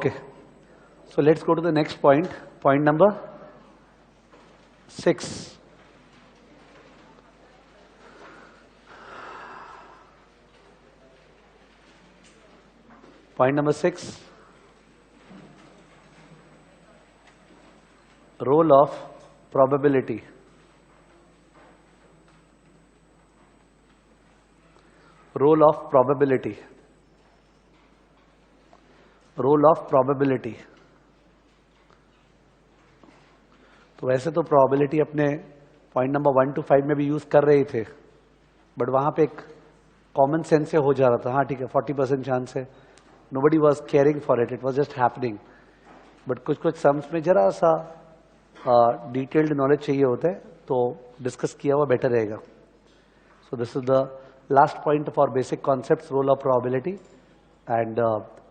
Okay. So let's go to the next point. Point number 6. Point number 6. Role of probability. Role of probability. Role of probability. तो वैसे तो probability अपने point number 1 to 5 में भी use कर रहे थे, बट वहां पे एक कॉमन सेंस से हो जा रहा था. हाँ ठीक है, 40% चांस है. Nobody was caring for it, it was just happening. But कुछ कुछ सम्स में जरा सा डिटेल्ड नॉलेज चाहिए होता है, तो डिस्कस किया हुआ बेटर रहेगा. So this is the last point for basic concepts, role of probability and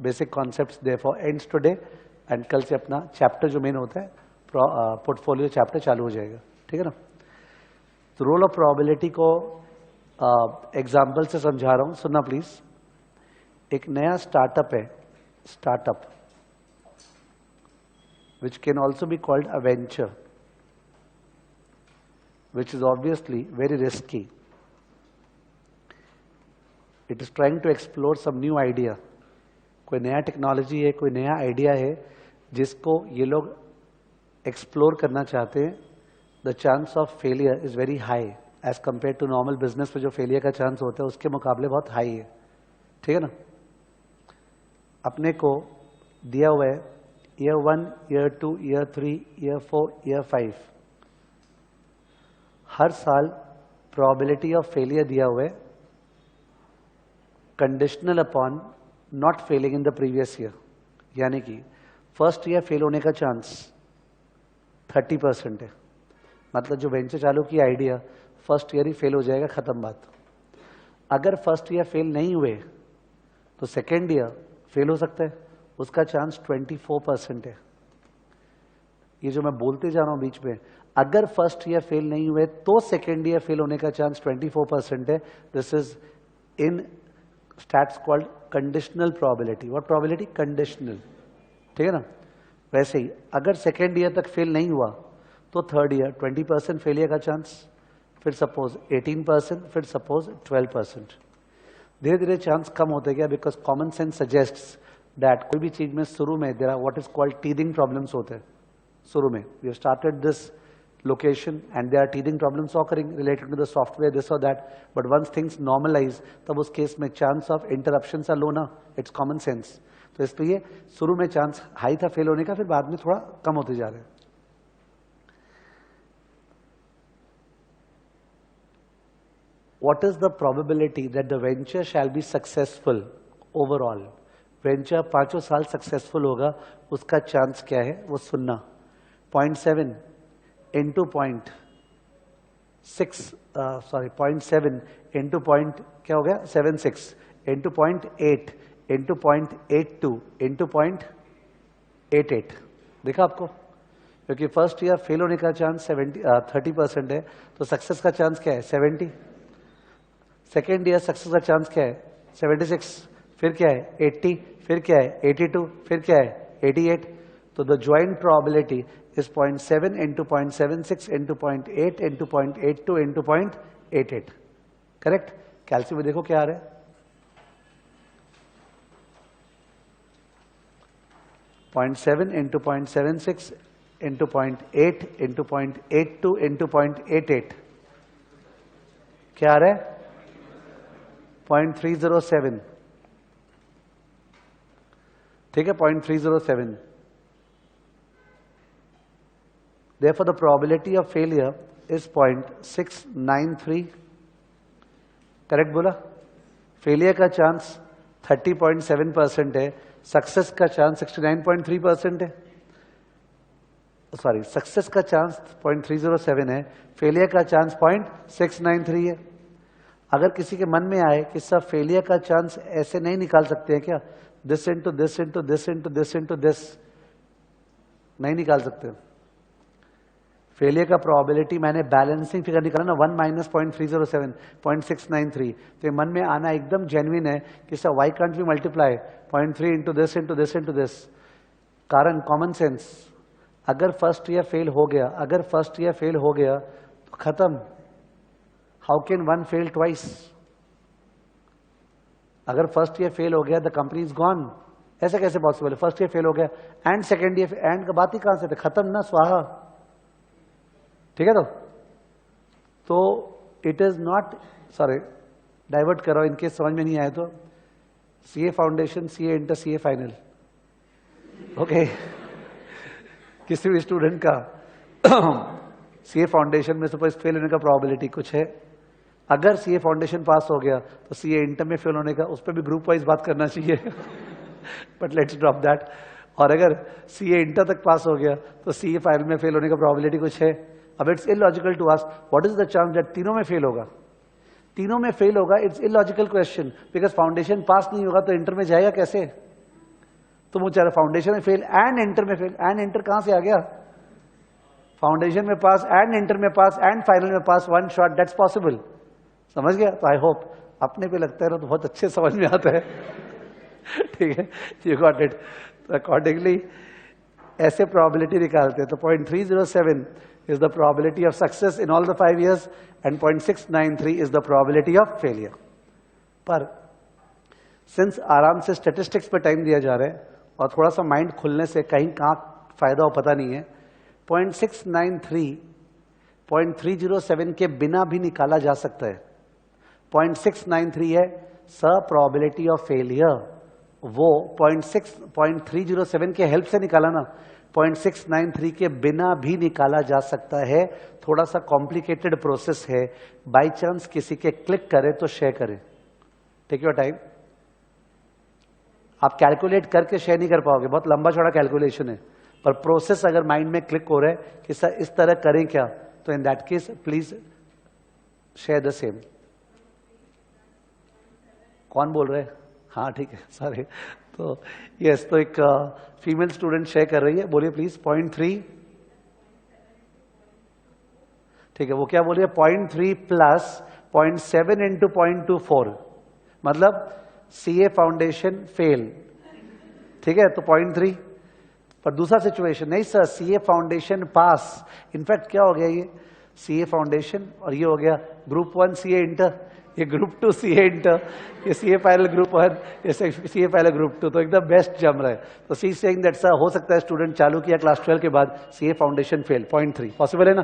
basic concepts therefore ends today. And कल से अपना चैप्टर जो मेन होता है पोर्टफोलियो चैप्टर चालू हो जाएगा. ठीक है ना. तो रोल ऑफ प्रोबेबिलिटी को एग्जाम्पल से समझा रहा हूं, सुनना प्लीज. एक नया स्टार्टअप है, startup which can also be called a venture, which is obviously very risky. It is trying to explore some new idea. कोई नया टेक्नोलॉजी है, कोई नया आइडिया है जिसको ये लोग एक्सप्लोर करना चाहते हैं. The chance of failure is very high as compare to normal business में जो फेलियर का चांस होता है उसके मुकाबले बहुत हाई है. ठीक है ना. अपने को दिया हुआ है year 1, year 2, year 3, year 4, year 5. हर साल प्रोबेबिलिटी ऑफ फेलियर दिया हुआ है, conditional upon not Fehling in the previous year. यानी कि फर्स्ट ईयर फेल होने का चांस 30% है. मतलब जो वेंचर चालू की आइडिया फर्स्ट ईयर ही फेल हो जाएगा, खत्म बात. अगर फर्स्ट ईयर फेल नहीं हुए तो सेकेंड ईयर फेल हो सकता है, उसका चांस 24% है. ये जो मैं बोलते जा रहा हूं बीच में, अगर फर्स्ट ईयर फेल नहीं हुए तो सेकेंड ईयर फेल होने का चांस 24% है. This is in stats called conditional probability. What probability? Conditional. ठीक है ना. वैसे ही अगर सेकेंड ईयर तक फेल नहीं हुआ तो थर्ड ईयर 20% फेलियर का चांस, फिर सपोज 18%, फिर सपोज 12%. धीरे धीरे चांस कम होते गया, because common sense suggests that कोई भी चीज में शुरू में there are what is called teething problems होते हैं. शुरू में we have started this location and there are teething problems occurring related to the software this और that. But once things normalize, तब उस केस में chance of interruptions are low ना. It's common sense. तो इसलिए शुरू में चांस हाई था फेल होने का, फिर बाद में थोड़ा कम होते जा रहे हैं. What is the probability that the venture shall be successful overall? Venture 5 साल सक्सेसफुल होगा, उसका चांस क्या है वो सुनना. 0.7 इंटू 0.7 इंटू पॉइंट क्या हो गया 76 इंटू 0.8 इंटू 0.82 इंटू 0.88. देखा आपको, क्योंकि फर्स्ट ईयर फेल होने का चांस 30% है, तो सक्सेस का चांस क्या है 70. सेकेंड ईयर सक्सेस का चांस क्या है 76, फिर क्या है 80, फिर क्या है 82, फिर क्या है 88. तो the joint probability is 0.7 into 0.76 into 0.8 into 0.82 into 0.88. Correct. कैल्सी में देखो क्या आ रहा है. 0.7 इंटू 0.76 इंटू 0.8 इंटू 0.82 इंटू 0.88. क्या आ रहा है 0.307. ठीक है, 0.307. Therefore, the probability of failure is 0.693. Correct बोला. फेलियर का चांस 30.7% है, सक्सेस का चांस 69.3% है. सॉरी, सक्सेस का चांस 0.307 है, फेलियर का चांस 0.693 है. अगर किसी के मन में आए कि सब फेलियर का चांस ऐसे नहीं निकाल सकते हैं क्या, this into this into this into this into this, नहीं निकाल सकते. फेलियर का प्रोबेबिलिटी मैंने बैलेंसिंग फिगर निकाला ना, 1 माइनस 0.307 0.693. तो ये मन में आना एकदम जेन्युइन है कि sir why can't we multiply 0.3 into this into this into this. कारण कॉमन सेंस, अगर फर्स्ट ईयर फेल हो गया, अगर फर्स्ट ईयर फेल हो गया तो खत्म। How can one fail twice? अगर फर्स्ट ईयर फेल हो गया द कंपनी इज गॉन, ऐसे कैसे पॉसिबल है? फर्स्ट ईयर फेल हो गया एंड सेकेंड ईयर, एंड का बात ही कहां से थे, खत्म ना, स्वाहा। ठीक है, तो it is not, sorry divert करो इनके समझ में नहीं आए तो, CA foundation, CA inter, CA final, okay. किसी भी स्टूडेंट का सीए फाउंडेशन में सपोज फेल होने का प्रोबेबिलिटी कुछ है, अगर सीए फाउंडेशन पास हो गया तो सीए इंटर में फेल होने का, उस पर भी ग्रुप वाइज बात करना चाहिए बट लेट्स ड्रॉप दैट। और अगर सीए इंटर तक पास हो गया तो सीए फाइनल में फेल होने का प्रोबेबिलिटी कुछ है। अब it's illogical to ask what is the chance that तीनों में फेल होगा, तीनों में फेल होगा। It's illogical question, because foundation pass नहीं होगा तो इंटर में जाएगा कैसे? तो वो चाह फाउंडेशन में फेल एंड इंटर में फेल, एंड इंटर कहां से आ गया? फाउंडेशन में पास एंड इंटर में पास एंड फाइनल में पास, वन शॉट, दैट्स पॉसिबल। समझ गया? तो आई होप अपने पे लगता है ना तो बहुत अच्छे समझ में आता है ठीक है, यू गॉट इट। तो अकॉर्डिंगली ऐसे प्रोबेबिलिटी निकालते हैं। तो 0.307 is the probability of success in all the 5 years and 0.693 is the probability of failure। पर सिंस आराम से स्टेटिस्टिक्स पे टाइम दिया जा रहा है और थोड़ा सा माइंड खुलने से कहीं कहाँ फायदा हो पता नहीं है, 0.693 0.307 के बिना भी निकाला जा सकता है। 0.693 है स प्रोबेबिलिटी ऑफ फेलियर, वो 0.307 के हेल्प से निकाला ना, 0.693 के बिना भी निकाला जा सकता है। थोड़ा सा कॉम्प्लिकेटेड प्रोसेस है, बाय चांस किसी के क्लिक करे तो शेयर करें, टेक योर टाइम। आप कैलकुलेट करके शेयर नहीं कर पाओगे, बहुत लंबा चौड़ा कैलकुलेशन है, पर प्रोसेस अगर माइंड में क्लिक हो रहा है कि सर इस तरह करें क्या, तो in that case please share the same. कौन बोल रहे हैं? हाँ ठीक है, सॉरी। तो यस, तो एक फीमेल स्टूडेंट शेयर कर रही है, बोलिए प्लीज। 0.3, ठीक है, वो क्या बोलिए? 0.3 प्लस 0.7 इंटू 0.24, मतलब सीए फाउंडेशन फेल, ठीक है, तो 0.3। पर दूसरा सिचुएशन, नहीं सर सीए फाउंडेशन पास, इनफैक्ट क्या हो गया, ये सीए फाउंडेशन और ये हो गया ग्रुप 1 सीए इंटर, ये ग्रुप 2 सीए इंटर, ये सीए फाइनल ग्रुप 1, ये सीए फाइनल ग्रुप 2, तो एकदम बेस्ट जम रहा है। तो सी सेइंग दैट सर हो सकता है स्टूडेंट चालू किया क्लास 12 के बाद सीए फाउंडेशन फेल, 0.3 पॉसिबल है ना।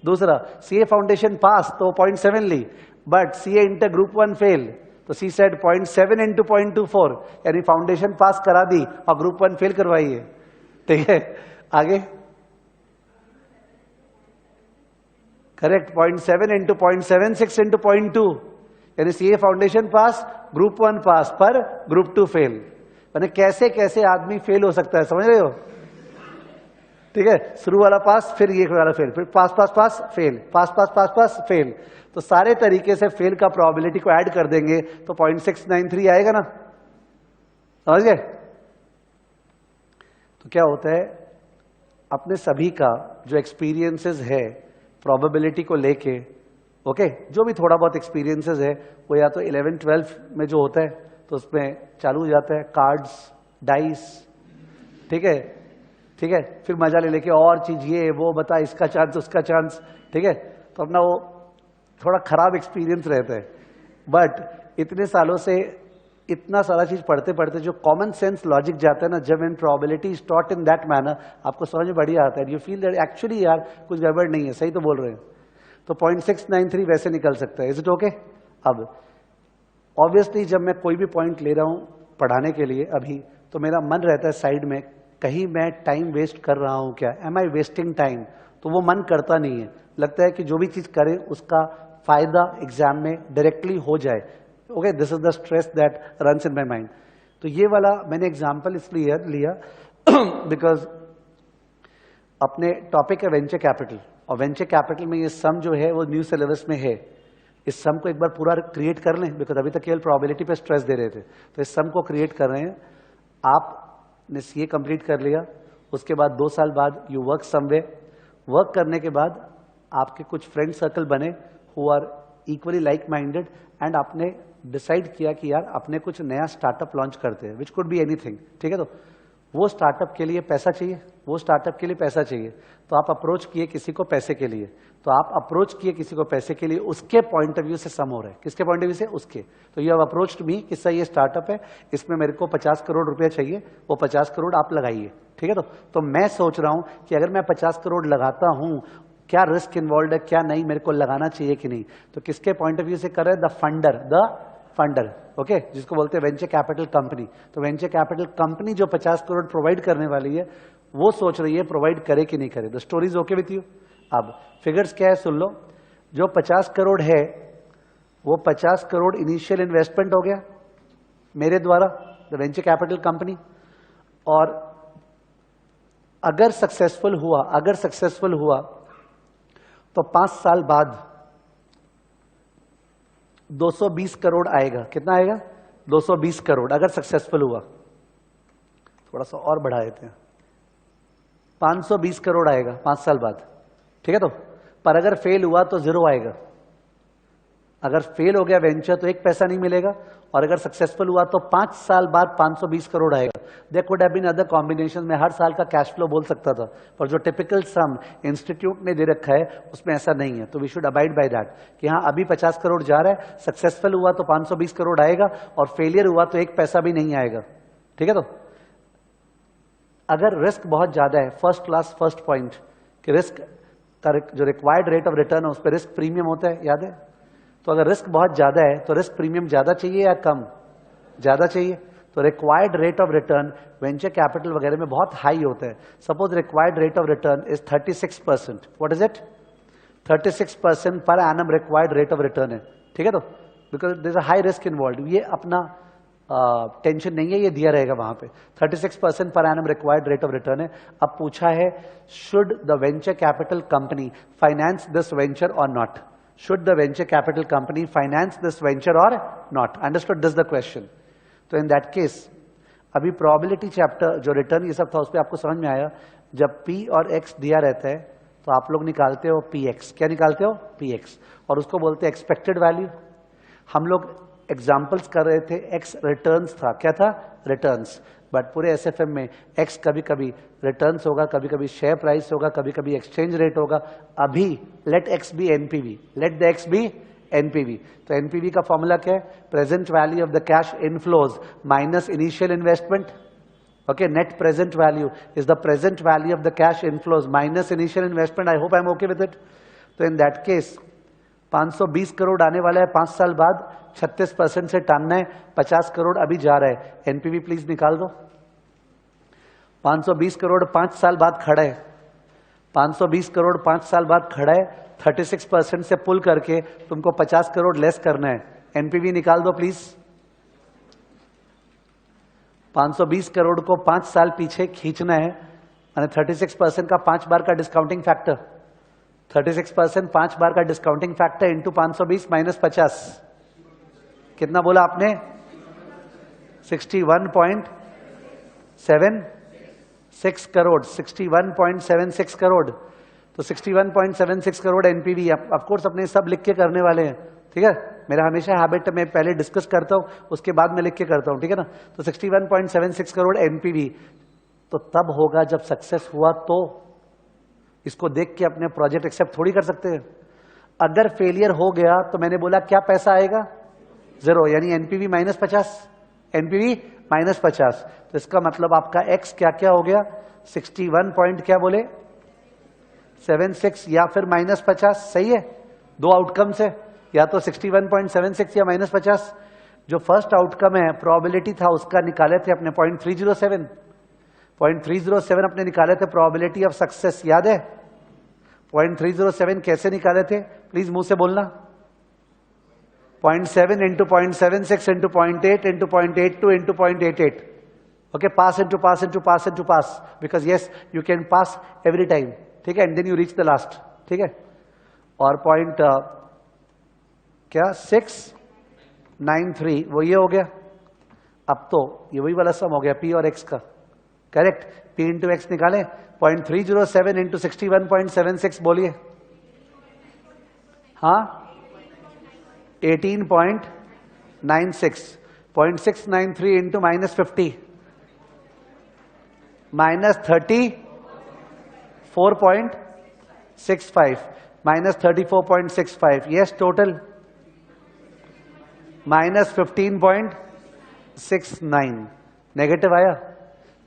दूसरा सीए फाउंडेशन पास तो 0.7 ली, but CA inter group 1 fail, तो सी सेड 0.7 इंटू 0.24, यानी फाउंडेशन पास करा दी और ग्रुप 1 फेल करवाई है, ठीक है। आगे करेक्ट, 0.7 इंटू 0.76 इंटू 0.2, यानी सीए फाउंडेशन पास, ग्रुप 1 पास, पर ग्रुप 2 फेल। मैंने कैसे कैसे आदमी फेल हो सकता है, समझ रहे हो? ठीक है, शुरू वाला पास, फिर ये वाला फेल, फिर पास पास पास फेल, पास पास पास पास फेल, तो सारे तरीके से फेल का प्रोबेबिलिटी को ऐड कर देंगे तो 0.693 आएगा ना, समझ गए? तो क्या होता है, अपने सभी का जो एक्सपीरियंसेस है प्रोबेबिलिटी को लेके, ओके, जो भी थोड़ा बहुत एक्सपीरियंसेस है वो या तो 11-12 में जो होता है तो उसमें चालू हो जाता है, कार्ड्स, डाइस, ठीक है, ठीक है, फिर मजा ले लेके और चीज ये वो बता, इसका चांस उसका चांस, ठीक है, तो अपना वो थोड़ा खराब एक्सपीरियंस रहता है। बट इतने सालों से इतना सारा चीज पढ़ते पढ़ते जो कॉमन सेंस लॉजिक जाता है ना, जब इन probability is taught in that manner, आपको समझ में बढ़िया आता है, यू फील दैट एक्चुअली यार कुछ गड़बड़ नहीं है, सही तो बोल रहे हैं। तो 0.693 वैसे निकल सकता है, इज इट ओके? अब ऑब्वियसली जब मैं कोई भी पॉइंट ले रहा हूं पढ़ाने के लिए अभी, तो मेरा मन रहता है साइड में, कहीं मैं टाइम वेस्ट कर रहा हूं क्या, एम आई वेस्टिंग टाइम? तो वो मन करता नहीं है, लगता है कि जो भी चीज करें उसका फायदा एग्जाम में डायरेक्टली हो जाए। Okay, this is the stress that runs in my mind. तो ये वाला मैंने एग्जाम्पल इसलिए लिया बिकॉज अपने टॉपिक है वेंचर कैपिटल, और वेंचर कैपिटल में ये सम जो है वो न्यू सिलेबस में है। इस सम को एक बार पूरा क्रिएट कर लें, बिकॉज अभी तक केवल प्रोबेबिलिटी पे स्ट्रेस दे रहे थे, तो इस सम को क्रिएट कर रहे हैं। आपने सीए कंप्लीट कर लिया, उसके बाद 2 साल बाद यू वर्क समवे, वर्क करने के बाद आपके कुछ फ्रेंड सर्कल बने who are equally like minded, and आपने डिसाइड किया कि यार अपने कुछ नया स्टार्टअप लॉन्च करते हैं, विच कुड बी एनीथिंग, ठीक है। तो वो स्टार्टअप के लिए पैसा चाहिए, वो स्टार्टअप के लिए पैसा चाहिए, तो आप अप्रोच किए किसी को पैसे के लिए, तो आप अप्रोच किए किसी को पैसे के लिए, उसके पॉइंट ऑफ व्यू से सम हो रहा है, किसके पॉइंट ऑफ व्यू से, उसके। तो यू हैव अप्रोच्ड मी कि सर ये स्टार्टअप है, इसमें मेरे को 50 करोड़ रुपए चाहिए, वो 50 करोड़ आप लगाइए, ठीक है। तो मैं सोच रहा हूं कि अगर मैं 50 करोड़ लगाता हूं, क्या रिस्क इन्वॉल्व है, क्या नहीं, मेरे को लगाना चाहिए कि नहीं। तो किसके पॉइंट ऑफ व्यू से कर रहे हैं, द फंडर, ओके, जिसको बोलते हैं वेंचर कैपिटल कंपनी। तो वेंचर कैपिटल कंपनी जो 50 करोड़ प्रोवाइड करने वाली है, वो सोच रही है प्रोवाइड करे कि नहीं करे। The story is okay with you. अब फिगर्स क्या है सुन लो। जो 50 करोड़ है, वो 50 करोड़ इनिशियल इन्वेस्टमेंट हो गया मेरे द्वारा, द वेंचर कैपिटल कंपनी। और अगर सक्सेसफुल हुआ तो 5 साल बाद 220 करोड़ आएगा। कितना आएगा, 220 करोड़ अगर सक्सेसफुल हुआ। थोड़ा सा और बढ़ा देते हैं, 520 करोड़ आएगा 5 साल बाद, ठीक है। तो पर अगर फेल हुआ तो 0 आएगा। अगर फेल हो गया वेंचर तो 1 पैसा नहीं मिलेगा, और अगर सक्सेसफुल हुआ तो 5 साल बाद 520 करोड़ आएगा। There could have been other combination में हर साल का कैश फ्लो बोल सकता था, पर जो टिपिकल सम इंस्टीट्यूट ने दे रखा है उसमें ऐसा नहीं है। तो we should abide by that कि हाँ अभी 50 करोड़ जा रहा है, सक्सेसफुल हुआ तो 520 करोड़ आएगा, और फेलियर हुआ तो 1 पैसा भी नहीं आएगा, ठीक है। तो अगर रिस्क बहुत ज्यादा है, फर्स्ट क्लास फर्स्ट पॉइंट कि रिस्क का जो रिक्वायर्ड रेट ऑफ रिटर्न है उस पर रिस्क प्रीमियम होता है, याद है। तो अगर रिस्क बहुत ज्यादा है तो रिस्क प्रीमियम ज्यादा चाहिए या कम, ज्यादा चाहिए। तो required rate of return venture capital वगैरह में बहुत हाई होता है। Suppose required rate of return is 36%। What is it, 36% per annum required rate of return है, ठीक है। तो because there is a high risk involve, ये अपना टेंशन नहीं है, ये दिया रहेगा वहां पे। 36% per annum required rate of return है। अब पूछा है should the venture capital company finance this venture और not, should the venture capital company finance this venture or not? Understood? This is the question. तो in that case अभी probability chapter जो return ये सब था उस पर आपको समझ में आया। जब P और X दिया रहता है तो आप लोग निकालते हो PX। क्या निकालते हो, PX, और उसको बोलते हैं एक्सपेक्टेड वैल्यू। हम लोग एग्जाम्पल्स कर रहे थे, X रिटर्न्स था, क्या था, रिटर्न्स। बट पूरे एसएफएम में X कभी कभी रिटर्न्स होगा, कभी कभी शेयर प्राइस होगा, कभी कभी एक्सचेंज रेट होगा। अभी let X be NPV, let the X be NPV. तो एनपीवी का फॉर्मूला क्या है, present value of the cash inflows minus initial investment. Okay, net present value is the present value of the cash inflows minus initial investment. I hope I am okay with it. तो in that case 520 crore आने वाला है 5 साल बाद, 36% से टानना है, 50 करोड़ अभी जा रहा है। एनपीवी प्लीज निकाल दो। 520 करोड़ 5 साल बाद खड़ा है, 520 करोड़ 5 साल बाद खड़ा है, 36% से पुल करके तुमको 50 करोड़ लेस करना है। एनपीवी निकाल दो प्लीज। 520 करोड़ को 5 साल पीछे खींचना है, यानी 36% का 5 बार का डिस्काउंटिंग फैक्टर, 36% 5 बार का डिस्काउंटिंग फैक्टर इंटू 520 माइनस 50, कितना बोला आपने, 61.76 करोड़, 61.76 करोड़। तो 61.76 करोड़ एनपीवी। ऑफ कोर्स अपने सब लिख के करने वाले हैं, ठीक है। मेरा हमेशा हैबिट है, मैं पहले डिस्कस करता हूं उसके बाद मैं लिख के करता हूं, ठीक है ना। तो 61.76 करोड़ एनपीवी तो तब होगा जब सक्सेस हुआ। तो इसको देख के अपने प्रोजेक्ट एक्सेप्ट थोड़ी कर सकते हैं। अगर फेलियर हो गया तो मैंने बोला क्या पैसा आएगा, 0, यानी एनपीवी माइनस 50, एनपीवी माइनस 50। तो इसका मतलब आपका एक्स क्या क्या हो गया, 61 पॉइंट क्या बोले 76 या फिर माइनस 50। सही है, 2 आउटकम्स है, या तो 61.76 या माइनस 50। जो फर्स्ट आउटकम है प्रोबेबिलिटी था उसका निकाले थे अपने 0.307, 0.307 अपने निकाले थे प्रोबेबिलिटी ऑफ सक्सेस, याद है। 0.307 कैसे निकाले थे, प्लीज मुंह से बोलना। 0.7 into 0.76 into 0.8 into 0.82 into 0.88। Okay, pass into pass into pass into pass, because yes you can pass every time, ठीक है, and then you reach the last, ठीक है। और पॉइंट क्या 693 वो ये हो गया। अब तो ये वही वाला सम हो गया पी और एक्स का, करेक्ट। पी इंटू एक्स निकाले, 0.307 इंटू 61.76 बोलिए, हाँ 18.96, 0.693 इंटू -50, -34.65 -34.65, yes, total -15.69, नेगेटिव आया.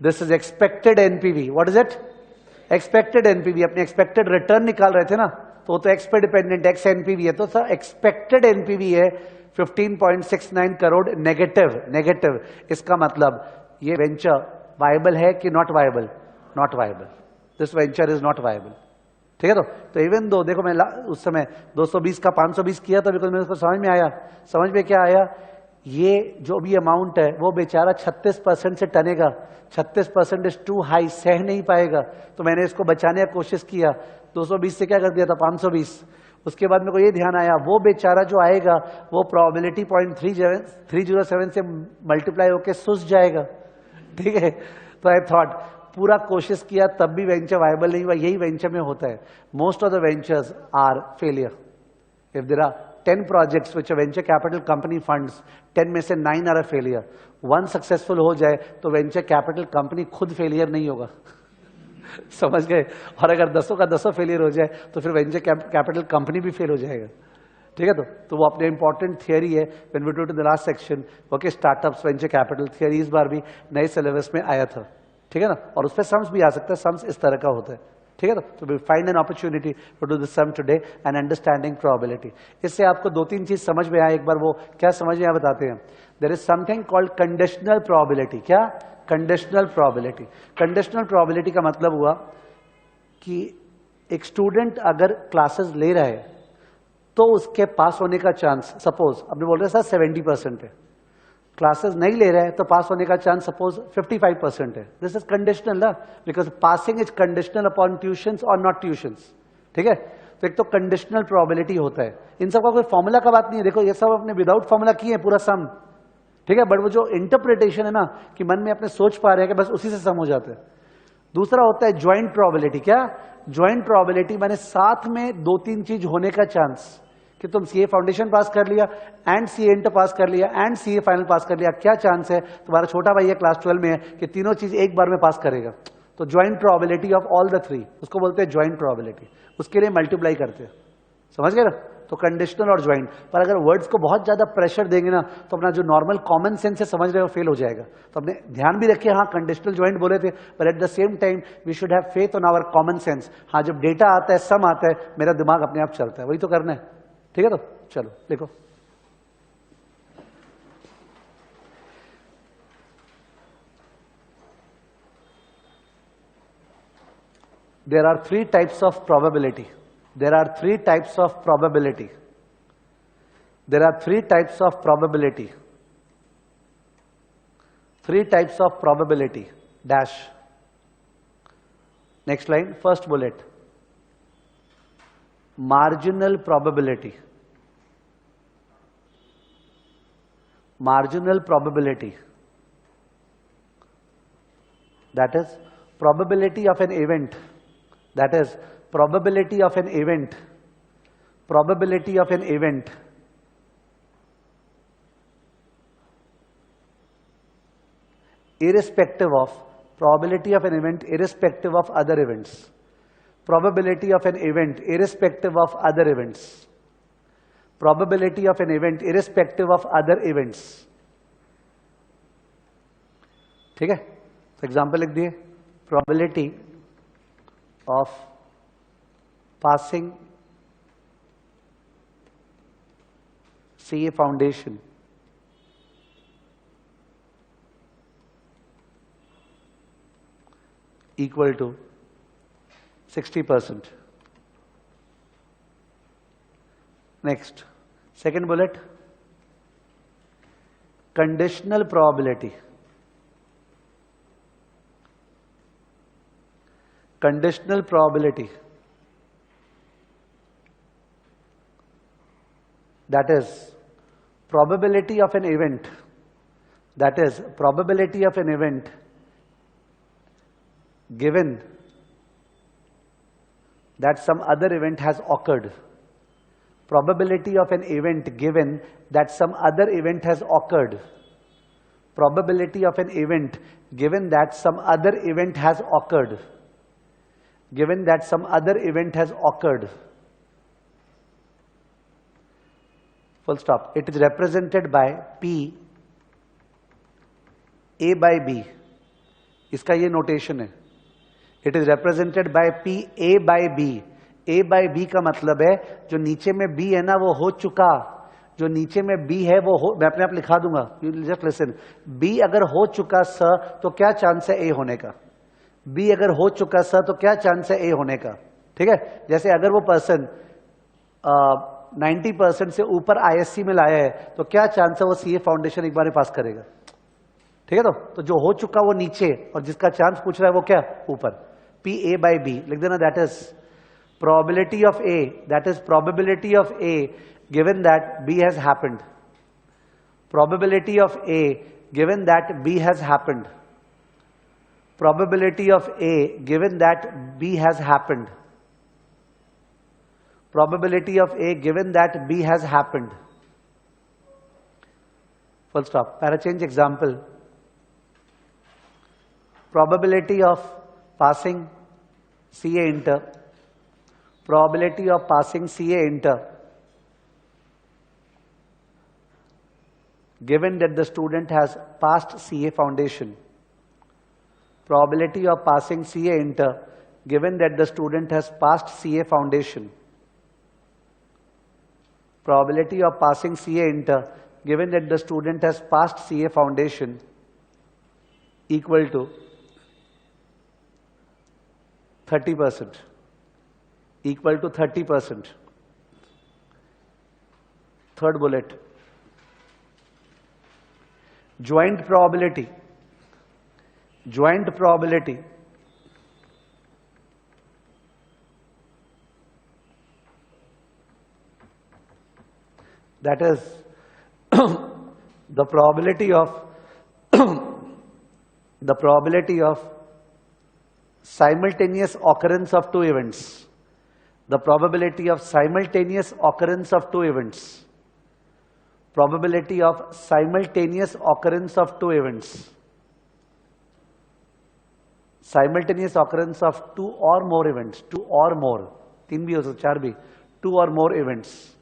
This is expected NPV. What is it? Expected NPV. अपने एक्सपेक्टेड रिटर्न निकाल रहे थे ना, तो वो तो एक्स पे डिपेंडेंट, एक्स एनपीवी है, तो सर एक्सपेक्टेड एनपीवी है 15.69 करोड़ नेगेटिव. नेगेटिव इसका मतलब ये वेंचर वायबल है कि not viable? Not viable. This venture is not viable. ठीक है. तो इवन दो देखो, मैं उस समय 220 का 520 किया था, बिकॉज मेरे को समझ में आया. समझ में क्या आया? ये जो भी अमाउंट है वो बेचारा 36% से टनेगा. 36% इज टू हाई, सह नहीं पाएगा. तो मैंने इसको बचाने का कोशिश किया. 220 से क्या कर दिया था? 520. उसके बाद मेरे को ये ध्यान आया, वो बेचारा जो आएगा वो प्रोबेबिलिटी 0.307 से मल्टीप्लाई होकर सुस जाएगा. ठीक है. तो आई थॉट, पूरा कोशिश किया तब भी वेंचर वायबल नहीं हुआ. यही वेंचर में होता है. Most of the ventures are failure. If there are 10 projects which a venture capital company funds, 10 में से 9 आर अ फेलियर. 1 सक्सेसफुल हो जाए तो वेंचर कैपिटल कंपनी खुद फेलियर नहीं होगा. समझ गए? और अगर 10 का 10 फेलियर हो जाए तो फिर वेंचर कैपिटल कंपनी भी फेल हो जाएगा. ठीक है. तो वो अपने इंपॉर्टेंट थियरी है. When we do to the last section, okay, startups venture capital theory इस बार भी नए सिलेबस में आया था. ठीक है ना. और उस पर सम्स भी आ सकता है. सम्स इस तरह का होता है. ठीक है. तो we find an opportunity to do the sum today and understanding probability. इससे आपको 2-3 चीज समझ में आए. एक बार वो क्या समझ में आया बताते हैं. There is something called conditional probability. क्या? Conditional probability. कंडीशनल प्रोबेबिलिटी का मतलब हुआ कि एक स्टूडेंट अगर क्लासेस ले रहा है तो उसके पास होने का चांस, सपोज अपने बोल रहे हैं सर 70% है. क्लासेस नहीं ले रहे हैं तो पास होने का चांस सपोज 55% है. दिस इज कंडीशनल ना, because passing is conditional upon tuitions और नॉट ट्यूशंस. ठीक है. तो एक तो कंडीशनल प्रोबेबिलिटी होता है. इन सब का कोई फॉर्मूला का बात नहीं है. देखो ये सब अपने विदाउट फॉर्मूला किए पूरा सम. ठीक है. बट वो जो इंटरप्रिटेशन है ना, कि मन में अपने सोच पा रहे हैं कि बस उसी से सम हो जाते हैं. दूसरा होता है ज्वाइंट प्रोबेबिलिटी. क्या? ज्वाइंट प्रोबेबिलिटी माने साथ में 2-3 चीज होने का चांस. कि तुम सीए फाउंडेशन पास कर लिया एंड सीए इंटर पास कर लिया एंड सीए फाइनल पास कर लिया. क्या चांस है? तुम्हारा छोटा भाई है क्लास 12 में है कि तीनों चीज एक बार में पास करेगा. तो joint probability of all the 3, उसको बोलते हैं ज्वाइंट प्रोबेबिलिटी. उसके लिए मल्टीप्लाई करते हैं. समझ गए ना. तो कंडीशनल और ज्वाइंट. पर अगर वर्ड्स को बहुत ज्यादा प्रेशर देंगे ना तो अपना जो नॉर्मल कॉमन सेंस से समझ रहे हो फेल हो जाएगा. तो अपने ध्यान भी रखिए. हाँ, कंडीशनल ज्वाइंट बोले थे, पर at the same time we should have faith on our common sense. हाँ, जब डेटा आता है, सम आता है, मेरा दिमाग अपने आप चलता है. वही तो करना है. ठीक है. तो चलो देखो, there are 3 types of probability. There are 3 types of probability. There are 3 types of probability. 3 types of probability. Dash. Next line, first bullet. Marginal probability. Marginal probability. That is probability of an event. That is probability of an event. Probability of an event. Irrespective of probability of an event, irrespective of other events. Probability of an event, irrespective of other events. Probability of an event, irrespective of other events. ठीक है. तो example लिख दिए. Probability of passing CA foundation equal to 60%. Next, second bullet, conditional probability. Conditional probability, that is probability of an event, that is probability of an event given that some other event has occurred. Probability of an event given that some other event has occurred. probability of an event given that some other event has occurred. Given that some other event has occurred. Full stop. It is represented by P A by B. इसका ये notation है. It is represented by P A by B. A by B का मतलब है जो नीचे में B है ना वो हो चुका, जो नीचे में B है वो हो, मैं अपने आप लिखा दूंगा, you just listen. B अगर हो चुका सर तो क्या चांस है A होने का? B अगर हो चुका सर तो क्या चांस है A होने का? ठीक है. जैसे अगर वो पर्सन 90% से ऊपर ISC में लाया है तो क्या चांस है वो CA फाउंडेशन एक बार पास करेगा? ठीक है. तो जो हो चुका वो नीचे और जिसका चांस पूछ रहा है वो क्या ऊपर. P A by B लिख देना. That is probability of A, that is probability of A given that B has happened. Probability of A given that B has happened. Probability of A given that B has happened. Probability of A given that B has happened. Full stop. Parachange example. Probability of passing CA inter. Probability of passing CA inter given that the student has passed CA foundation. Probability of passing CA inter given that the student has passed CA foundation. Probability of passing CA inter given that the student has passed CA foundation equal to 30%. Equal to 30%. Third bullet. Joint probability. Joint probability. That is the probability of the probability of simultaneous occurrence of two events. The probability of simultaneous occurrence of two events. Probability of simultaneous occurrence of two events. Simultaneous occurrence of two or more events. Two or more. तीन भी हो सकते, चार भी. Two or more events.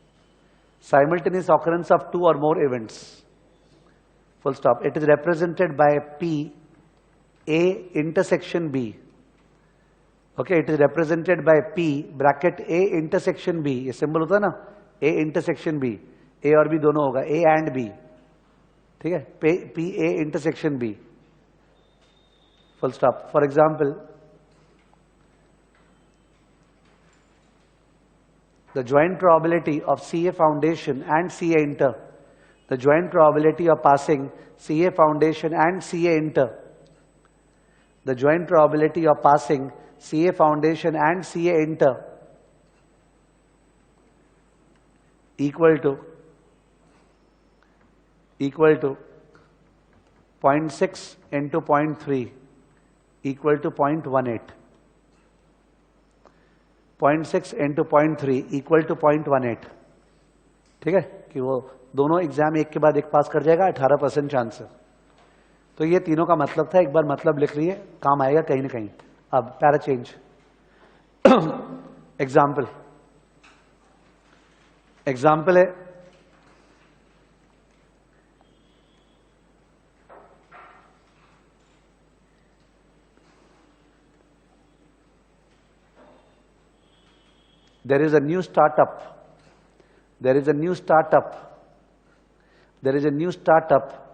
Simultaneous occurrence of two or more events. Full stop. It is represented by P A intersection B. Okay, it is represented by P bracket A intersection B. ये symbol होता है ना, A intersection B. A और B दोनों होगा, A and B. ठीक है. P A intersection B. Full stop. For example, the joint probability of CA foundation and CA inter. The joint probability of passing CA foundation and CA inter. The joint probability of passing CA foundation and CA inter equal to 0.6 into 0.3 equal to 0.18. 0.6 into 0.3 equal to 0.18. ठीक है कि वो दोनों exam एक के बाद एक पास कर जाएगा. 18% चांस है. तो ये तीनों का मतलब था. एक बार मतलब लिख लीजिए, काम आएगा कहीं ना कहीं. अब पैरा चेंज. एग्जाम्पल है there is a new startup. There is a new startup. There is a new startup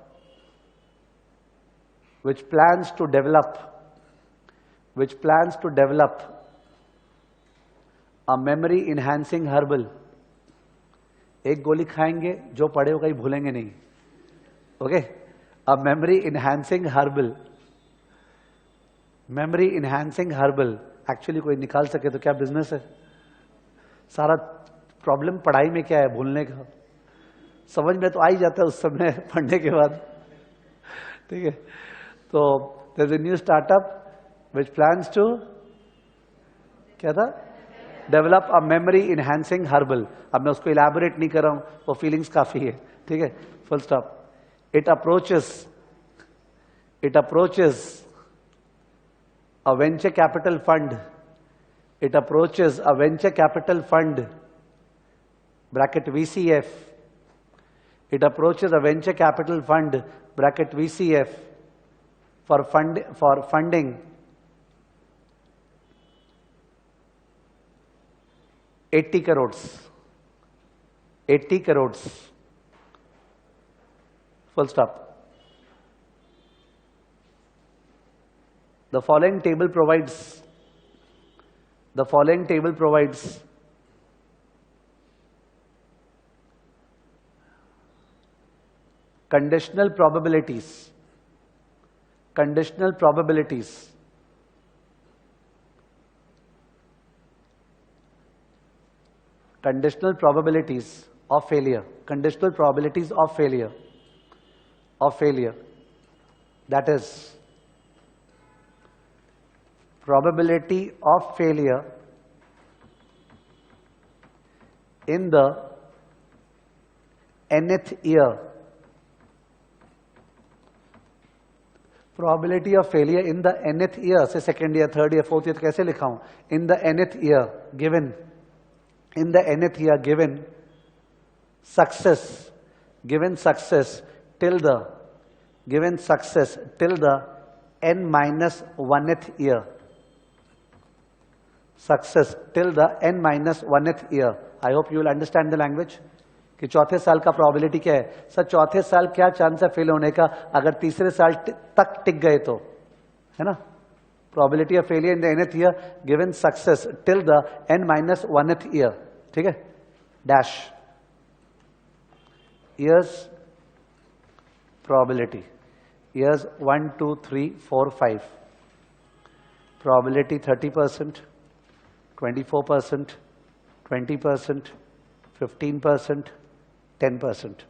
which plans to develop a memory enhancing herbal. एक गोली खाएंगे जो पढ़े हो कहीं भूलेंगे नहीं. Okay. A memory enhancing herbal. Memory enhancing herbal. Actually कोई निकाल सके तो क्या बिजनेस है. सारा प्रॉब्लम पढ़ाई में क्या है, भूलने का. समझ में तो आ ही जाता है उस समय पढ़ने के बाद. ठीक है. तो there's a new startup which plans to क्या था, develop a memory enhancing herbal. अब मैं उसको इलैबोरेट नहीं कर रहा हूं, वो फीलिंग्स काफी है. ठीक है. Full stop. It approaches It approaches a venture capital fund. It approaches a venture capital fund, bracket VCF. It approaches a venture capital fund, bracket VCF, for funding 80 crores. 80 crores. Full stop. The following table provides conditional probabilities of failure. That is, probability of failure in the nth year. Probability of failure in the nth year, say second year, third year, fourth year, कैसे लिखा हूं? In the nth year given, success till the n minus 1th year. Success till the n minus 1th year. I hope you will understand the language. कि चौथे साल का probability क्या है? Sir चौथे साल क्या चांस है फेल होने का अगर तीसरे साल तक टिक गए तो, है ना? Probability of failure in the nth year given success till the n minus 1th year. ठीक है? Dash years probability, years 1 2 3 4 5, probability 30%, 24%, 20%, 15%, 10%.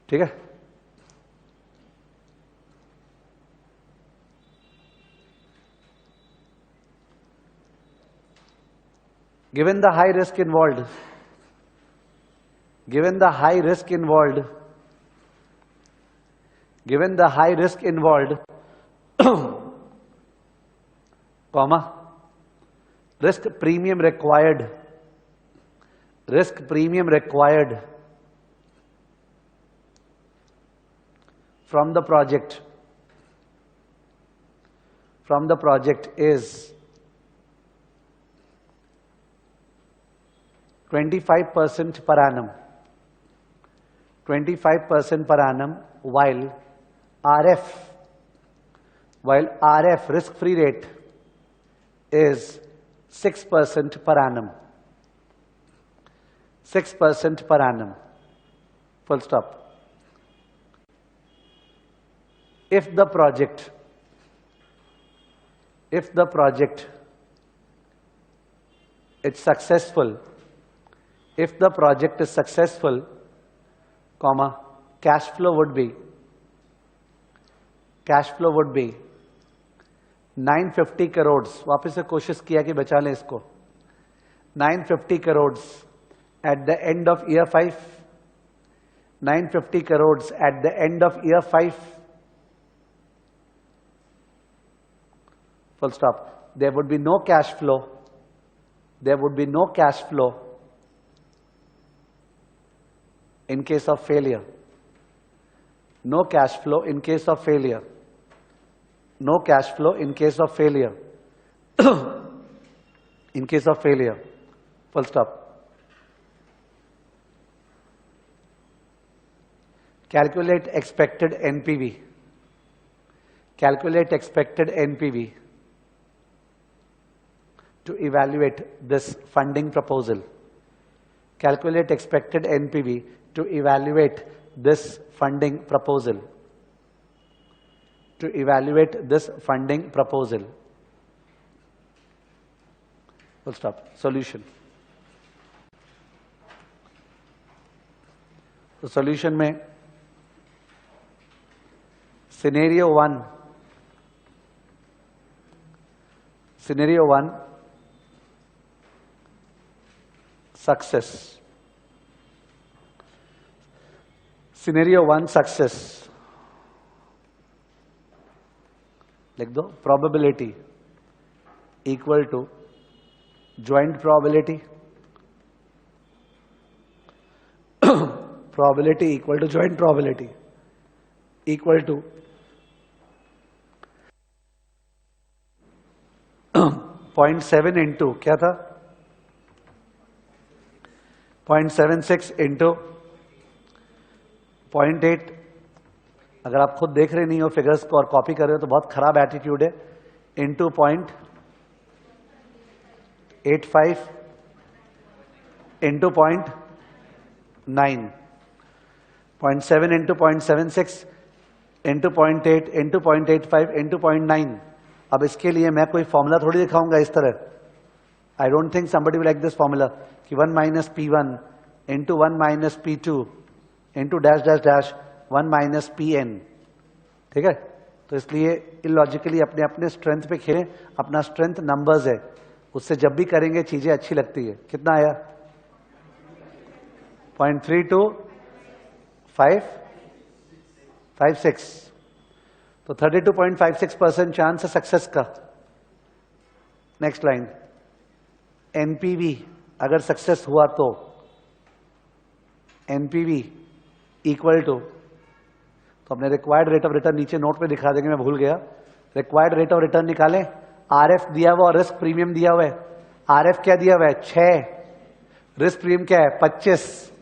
ठीक है? Given the high risk involved, comma, risk premium required from the project is 25% per annum. 25% per annum, while RF risk free rate is 6% per annum. 6% per annum. Full stop. If the project is successful, comma, cash flow would be 950 crores. वापस से कोशिश किया कि बचा लें इसको. 950 crores at the end of year 5. 950 crores at the end of year 5. Full stop. There would be no cash flow. In case of failure. No cash flow in case of failure. In case of failure. Full stop. Calculate expected NPV. To evaluate this funding proposal. Calculate expected NPV to evaluate this funding proposal. Full stop. Solution. तो solution में scenario 1 success. Scenario 1 success. लिख दो, probability equal to joint probability, probability equal to joint probability equal to 0.7 into क्या था 0.76 into 0.8। अगर आप खुद देख रहे नहीं हो फिगर्स को और कॉपी कर रहे हो तो बहुत खराब एटीट्यूड है। Into 0.85 into 0.9, 0.7 into 0.76 into 0.8 into 0.85 into 0.9। अब इसके लिए मैं कोई फॉर्मूला थोड़ी दिखाऊंगा इस तरह। I don't think somebody will like this formula कि 1 minus P1 into 1 minus P2 into dash dash dash 1 minus Pn। ठीक है, तो इसलिए इलॉजिकली अपने अपने स्ट्रेंथ पे खेलें। अपना स्ट्रेंथ नंबर्स है, उससे जब भी करेंगे चीजें अच्छी लगती है। कितना आया 0.3256, तो 32.56% चांस है सक्सेस का। नेक्स्ट लाइन, एनपीवी अगर सक्सेस हुआ तो एनपीवी इक्वल टू, तो अपने रिक्वायर्ड रेट ऑफ रिटर्न नीचे नोट पे दिखा देंगे, मैं भूल गया। रिक्वायर्ड रेट ऑफ रिटर्न निकालें, आरएफ दिया हुआ और रिस्क प्रीमियम दिया हुआ है। आरएफ क्या दिया हुआ है 6, रिस्क प्रीमियम क्या है 25।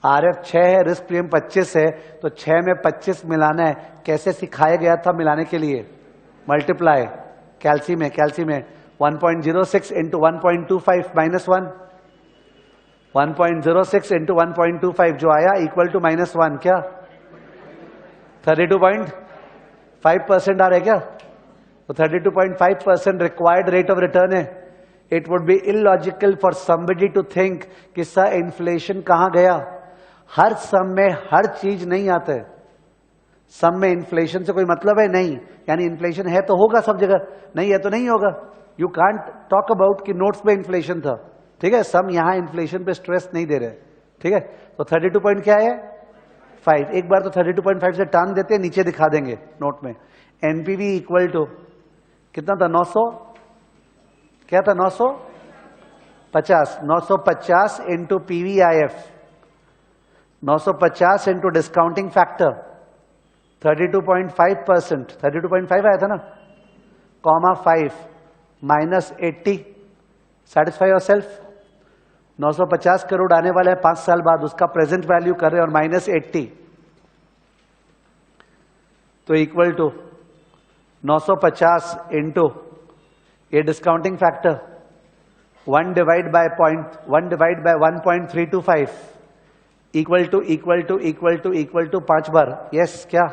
आरएफ 6 है, रिस्क प्रीमियम 25 है, तो 6 में 25 मिलाना है। कैसे सिखाया गया था मिलाने के लिए, मल्टीप्लाई। कैल्सी में 1.06 इंटू 1.25 माइनस 1, 1.06 इंटू 1.25 जो आया इक्वल टू माइनस 1, क्या 32.5% आ रहा है क्या? तो 32.5% रिक्वायर्ड रेट ऑफ रिटर्न है। It would be illogical for somebody to think कि सर इन्फ्लेशन कहां गया। हर सम में हर चीज नहीं आता है। सम में इन्फ्लेशन से कोई मतलब है नहीं, यानी इन्फ्लेशन है तो होगा सब जगह, नहीं है तो नहीं होगा। यू कांट टॉक अबाउट कि नोट्स पे इन्फ्लेशन था। ठीक है, सम यहां इन्फ्लेशन पे स्ट्रेस नहीं दे रहे। ठीक है, तो 32 पॉइंट क्या है 5। एक बार तो 32.5 से टान देते हैं, नीचे दिखा देंगे नोट में। एनपीवी इक्वल टू कितना था 900, क्या था 950, 950 into PVIF, 950 into discounting factor 32.5%, 32.5 आया था ना, comma 5 minus 80। Satisfy your self. 950 crore आने वाला है 5 साल बाद, उसका प्रेजेंट वैल्यू कर रहे हैं और माइनस 80, तो इक्वल टू 950 इंटू ये discounting factor 1 divide by 1.325 equal to 5 बार। यस क्या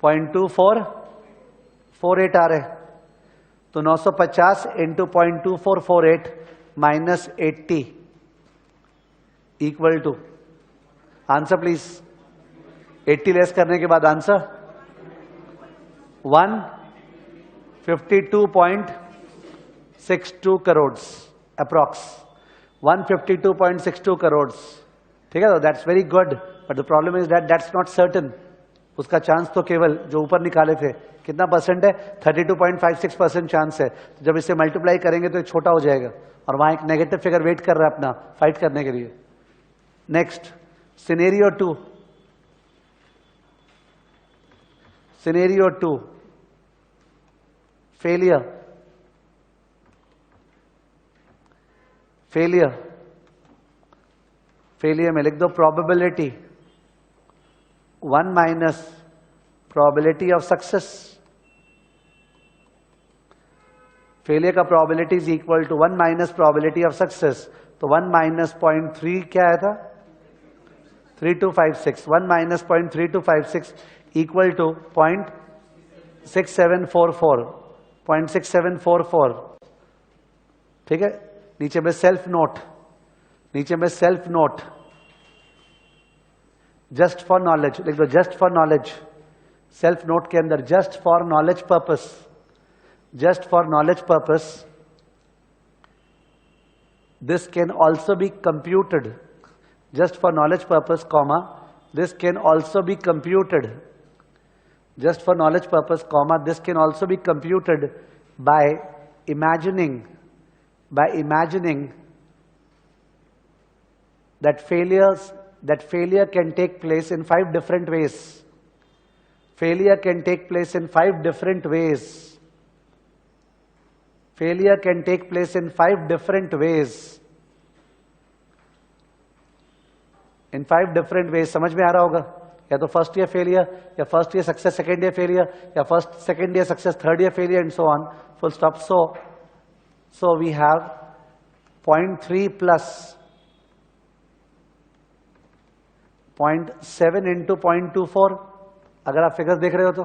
0.2448 आ रहे, तो 950 इंटू 0.2448 minus 80 equal to, answer please. 80 less करने के बाद आंसर 152.62 करोड़ अप्रॉक्स, 152.62 करोड़। ठीक है, तो that's very good, but the problem is that's not certain. उसका चांस तो केवल जो ऊपर निकाले थे कितना परसेंट है 32.56% चांस है। तो जब इसे मल्टीप्लाई करेंगे तो ये छोटा हो जाएगा और वहां एक नेगेटिव फिगर वेट कर रहा है अपना फाइट करने के लिए। Next scenario 2, scenario 2 failure, failure, failure में लिख दो probability 1 minus probability of success. Failure का probability is equal to 1 minus probability of success, तो 1 माइनस 0.3 क्या आया था 3256, 1 माइनस 0.3256 इक्वल टू 0.6744, 0.6744। ठीक है, नीचे में सेल्फ नोट, नीचे में self note, just for knowledge लिख दो, just for knowledge. Self note के अंदर just for knowledge purpose, just for knowledge purpose this can also be computed, just for knowledge purpose comma this can also be computed just for knowledge purpose, comma, this can also be computed by imagining that failure can take place in 5 different ways. Failure can take place in 5 different ways. Failure can take place in 5 different ways. In 5 different ways. समझ में आ रहा होगा? या तो first year failure, या first year success second year failure, या first second year success third year failure, and so on. Full stop. So we have 0.3 plus 0.7 into 0.24. अगर आप फिगर्स देख रहे हो तो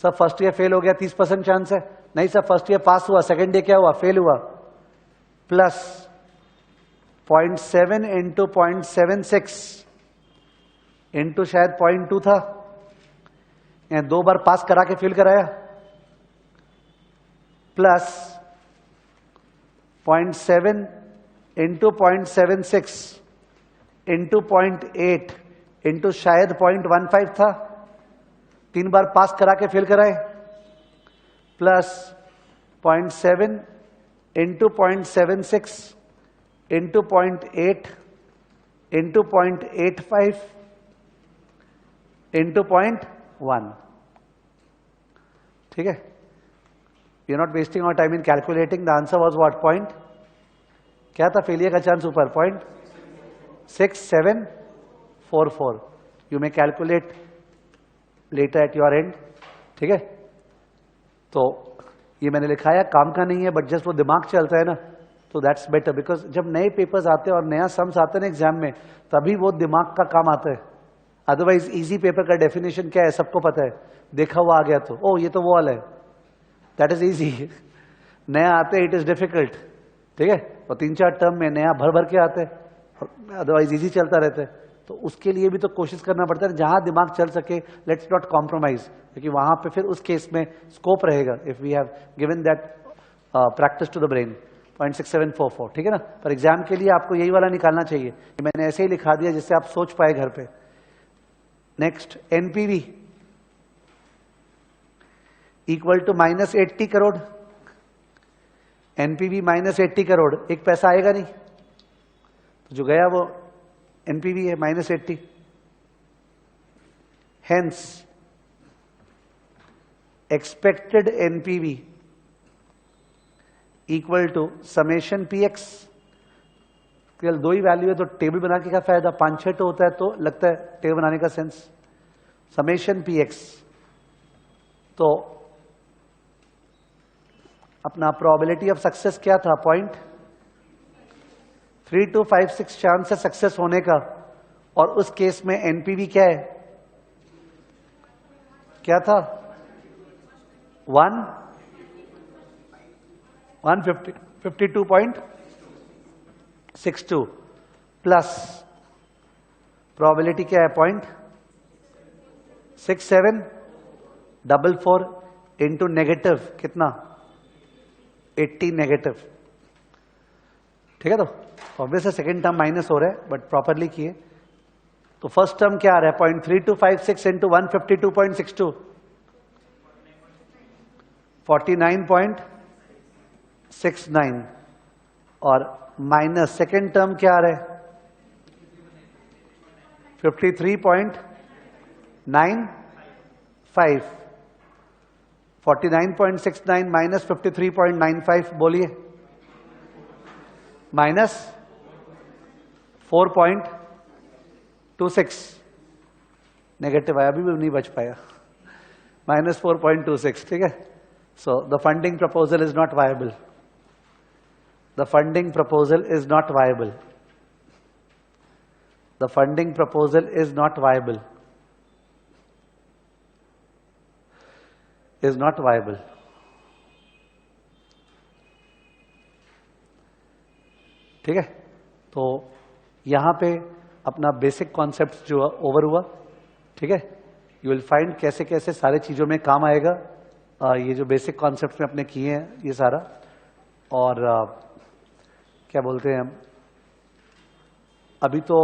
सर फर्स्ट ईयर फेल हो गया 30% चांस है. नहीं सर, फर्स्ट ईयर पास हुआ, सेकेंड ईयर क्या हुआ? फेल हुआ. प्लस 0.7 इंटू 0.76 इंटू शायद 0.2 था, या 2 बार पास करा के फेल कराया, प्लस 0.7 इंटू 0.76 इंटू 0.8 इंटू शायद 0.15 था, 3 बार पास करा के फेल कराए, plus 0.7 into 0.76 into 0.8 into 0.85 into 0.1. ठीक है? You are not wasting our time in calculating. The answer was what? Point क्या था फेलियर का चांस ऊपर? 0.6744. You may calculate later at your end. ठीक है? तो ये मैंने लिखा है, काम का नहीं है, बट जस्ट वो दिमाग चलता है ना, तो दैट्स बेटर. बिकॉज जब नए पेपर्स आते हैं और नया सम्स आते हैं ना एग्जाम में, तभी वो दिमाग का काम आता है. अदरवाइज इजी पेपर का डेफिनेशन क्या है सबको पता है, देखा हुआ आ गया तो ओ ये तो वो वाला है, दैट इज इजी. नया आते हैं, इट इज डिफिकल्ट. ठीक है? और 3-4 टर्म में नया भर भर के आते हैं, अदरवाइज इजी चलता रहता है. तो उसके लिए भी तो कोशिश करना पड़ता है, जहां दिमाग चल सके लेट्स नॉट कॉम्प्रोमाइज, क्योंकि वहां पे फिर उस केस में स्कोप रहेगा if we have given that practice to the brain. 0.6744. ठीक है ना? पर एग्जाम के लिए आपको यही वाला निकालना चाहिए. मैंने ऐसे ही लिखा दिया जिससे आप सोच पाए घर पे. Next, NPV equal to -80 crore. NPV -80 crore, एक पैसा आएगा नहीं, तो जो गया वो एनपीवी है -80. Hence expected NPV equal to summation PX. केवल 2 ही वैल्यू है तो टेबल बना के क्या फायदा? 5-6 तो होता है तो लगता है टेबल बनाने का सेंस. समेशन पीएक्स, तो अपना प्रोबेबिलिटी ऑफ सक्सेस क्या था? 0.3256 चांस है सक्सेस होने का, और उस केस में एनपीवी क्या है? क्या था? 152.62 प्लस प्रोबेबिलिटी क्या है? 0.6744 इंटू नेगेटिव कितना? 80 नेगेटिव. ठीक है? तो ऑब्वियसली सेकेंड टर्म माइनस हो रहा है, बट प्रॉपरली किए. तो फर्स्ट टर्म क्या आ रहा है? 0.3256 इंटू 152.62, 49.69, और माइनस सेकेंड टर्म क्या आ रहा है? 53.95. 49.69 माइनस 53.95 बोलिए. माइनस 4.26. नेगेटिव आया, अभी भी नहीं बच पाया. -4.26. ठीक है? So the funding proposal is not viable. The funding proposal is not viable. The funding proposal is not viable. Is not viable. ठीक है? तो यहां पे अपना बेसिक कॉन्सेप्ट जो ओवर हुआ. ठीक है? यू विल फाइंड कैसे कैसे सारे चीजों में काम आएगा. ये जो बेसिक कॉन्सेप्ट में अपने किए हैं ये सारा, और क्या बोलते हैं, अभी तो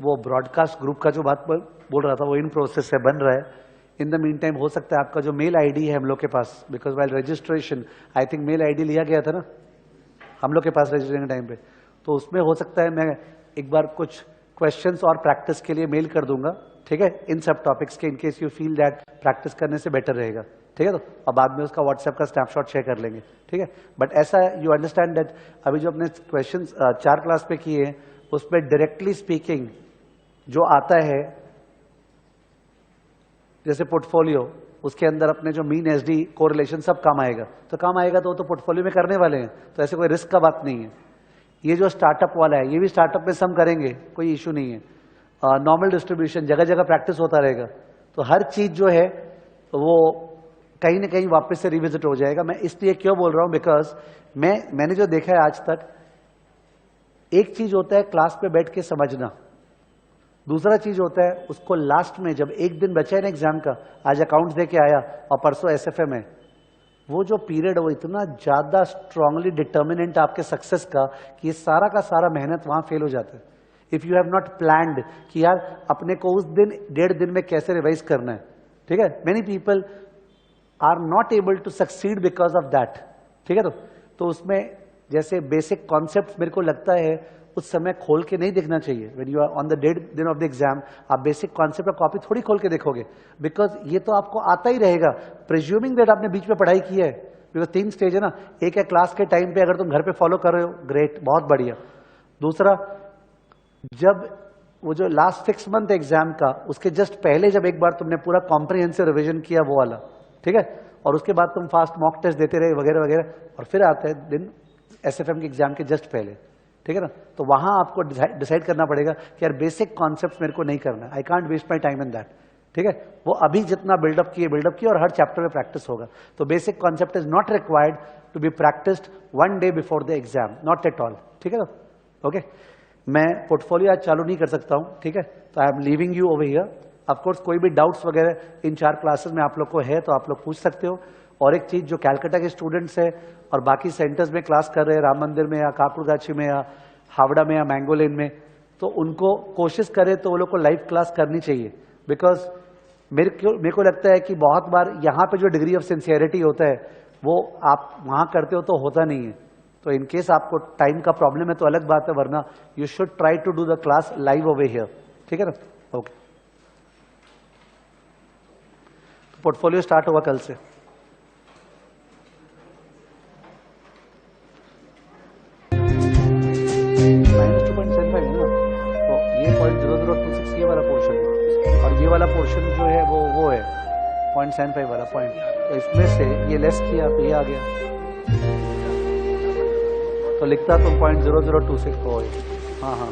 वो ब्रॉडकास्ट ग्रुप का जो बात बोल रहा था वो इन प्रोसेस से बन रहा है. इन द मीन टाइम हो सकता है आपका जो मेल आईडी है हम लोग के पास, because while registration I think mail ID लिया गया था ना हम लोग के पास रजिस्ट्रेशन टाइम पे, तो उसमें हो सकता है मैं एक बार कुछ क्वेश्चंस और प्रैक्टिस के लिए मेल कर दूंगा, ठीक है, इन सब टॉपिक्स के, in case you feel that practice करने से बेटर रहेगा, ठीक है। तो अब बाद में उसका व्हाट्सएप का स्नैपशॉट शेयर कर लेंगे, ठीक है। बट ऐसा यू अंडरस्टैंड दैट अभी जो अपने क्वेश्चन 4 क्लास पे किए हैं उसमें डायरेक्टली स्पीकिंग जो आता है जैसे पोर्टफोलियो, उसके अंदर अपने जो मीन एसडी कोरिलेशन सब काम आएगा, तो वो तो पोर्टफोलियो में करने वाले हैं, तो ऐसे कोई रिस्क का बात नहीं है। ये जो स्टार्टअप वाला है ये भी स्टार्टअप में सम करेंगे, कोई इशू नहीं है। नॉर्मल डिस्ट्रीब्यूशन जगह जगह प्रैक्टिस होता रहेगा, तो हर चीज जो है वो कहीं ना कहीं वापस से रिविजिट हो जाएगा। मैं इसलिए क्यों बोल रहा हूं, बिकॉज मैंने जो देखा है आज तक, एक चीज होता है क्लास पे बैठ के समझना, दूसरा चीज होता है उसको लास्ट में जब एक दिन बचा है ना एग्जाम का, आज अकाउंट्स दे के आया और परसों एसएफएम है, वो जो पीरियड वो इतना ज्यादा स्ट्रांगली डिटर्मिनेंट आपके सक्सेस का कि ये सारा का सारा मेहनत वहां फेल हो जाता है। If you have not planned कि यार अपने को उस दिन 1.5 दिन में कैसे रिवाइज करना है, ठीक है। Many people are not able to succeed because of that, ठीक है। तो उसमें जैसे बेसिक कॉन्सेप्ट मेरे को लगता है उस समय खोल के नहीं देखना चाहिए। When you are on the dead दिन ऑफ द एग्जाम आप बेसिक कॉन्सेप्ट का कॉपी थोड़ी खोल के देखोगे, बिकॉज ये तो आपको आता ही रहेगा, प्रिज्यूमिंग दैट आपने बीच में पढ़ाई की है। बिकॉज 3 स्टेज है ना, एक है क्लास के टाइम पे अगर तुम घर पे फॉलो कर रहे हो, ग्रेट, बहुत बढ़िया। दूसरा, जब वो जो लास्ट 6 मंथ एग्जाम का उसके जस्ट पहले जब एक बार तुमने पूरा कॉम्प्रिहेंसिव रिविजन किया वो वाला, ठीक है, और उसके बाद तुम फास्ट मॉक टेस्ट देते रहे वगैरह वगैरह, और फिर आता है दिन एसएफएम के एग्जाम के जस्ट पहले, ठीक है ना। तो वहां आपको डिसाइड करना पड़ेगा कि यार बेसिक कॉन्सेप्ट्स मेरे को नहीं करना, I can't waste my time in that, ठीक है। वो अभी जितना बिल्डअप किए और हर चैप्टर में प्रैक्टिस होगा, तो basic concept is not required to be practised 1 day before the exam, not at all, ठीक है ना। ओके, मैं पोर्टफोलियो आज चालू नहीं कर सकता हूं, ठीक है, तो I am leaving you over here. Of course कोई भी डाउट्स वगैरह इन 4 क्लासेस में आप लोग को है तो आप लोग पूछ सकते हो। और एक चीज, जो कैलकाटा के स्टूडेंट्स है और बाकी सेंटर्स में क्लास कर रहे हैं, राम मंदिर में या काकुड़गाछी में या हावड़ा में या मैंगो लेन में, तो उनको कोशिश करें तो वो लोग को लाइव क्लास करनी चाहिए। बिकॉज मेरे को लगता है कि बहुत बार यहाँ पे जो डिग्री ऑफ सिंसियरिटी होता है वो आप वहाँ करते हो तो होता नहीं है। तो इन केस आपको टाइम का प्रॉब्लम है तो अलग बात है, वरना you should try to do the class live over here, ठीक है ना। ओके, पोर्टफोलियो स्टार्ट होगा कल से। तो ये 0.0026 ये वाला पोर्शन है, और ये वाला पोर्शन जो है वो है 0.75 वाला पॉइंट, तो इसमें से ये लेस किया तो ये आ गया, तो लिखता तो 0.0026 को। हाँ हाँ